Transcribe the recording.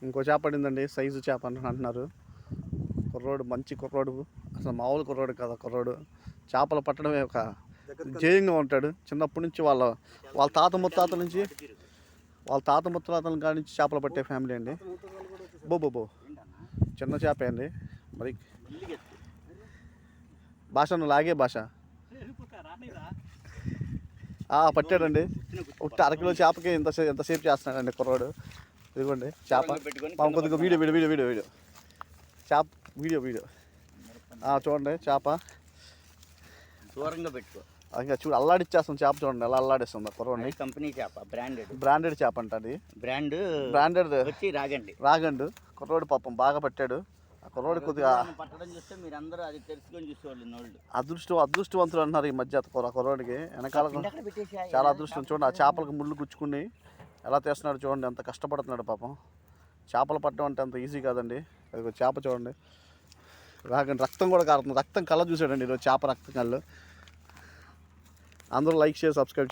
ఇంకో చేప పడిందండి, సైజు చేప అంటున్నారు. కుర్రోడు మంచి కుర్రోడు, అసలు మామూలు కుర్రోడు కదా. కుర్రోడు చేపలు పట్టడమే ఒక ధ్యేయంగా ఉంటాడు. చిన్నప్పటి నుంచి వాళ్ళ తాత ముత్తాతల నుంచి కాడి నుంచి చేపలు పట్టే ఫ్యామిలీ అండి. బో చిన్న చేప అండి. మరి భాష నువ్వు లాగే భాష పట్టాడండి. ఒకటి అరకిలో చేపకి ఎంతసేపు చేస్తున్నాడండి కుర్రోడు. ఇదిగోండి చేప. కొద్దిగా వీడియో చేప వీడియో చూడండి చేప దూరంగా పెట్టుకో. ఇంకా అల్లాడిచ్చేస్తాం చేప. చూడండి ఎలా అల్లాడిస్తుంది కుర్రోడిని. కంపెనీ చేప, బ్రాండెడ్ చేప అంట అది. బ్రాండెడ్ వచ్చి రాగండు. కుర్రోడు పాపం బాగా పట్టాడు. ఆ కుర్రోడు కొద్దిగా పట్టడం చూస్తే మీరు అందరూ అది తెలుసుకొని చూసేవాళ్ళు. అదృష్టవంతులు అంటున్నారు ఈ మధ్య కుర్రోడికి. వెనకాల చాలా అదృష్టం. చూడండి ఆ చేపలకు ముళ్ళు గుచ్చుకుని ఎలా తీస్తున్నాడు చూడండి. ఎంత కష్టపడుతున్నాడు పాపం. చేపలు పట్టడం అంటే అంత ఈజీ కాదండి. అది చేప చూడండి రాగండి. రక్తం కూడా కారుతుంది. రక్తం కళ్ళ చూసాడండి ఈరోజు చేప రక్తం కళ్ళు. అందరూ లైక్ చేసి సబ్స్క్రైబ్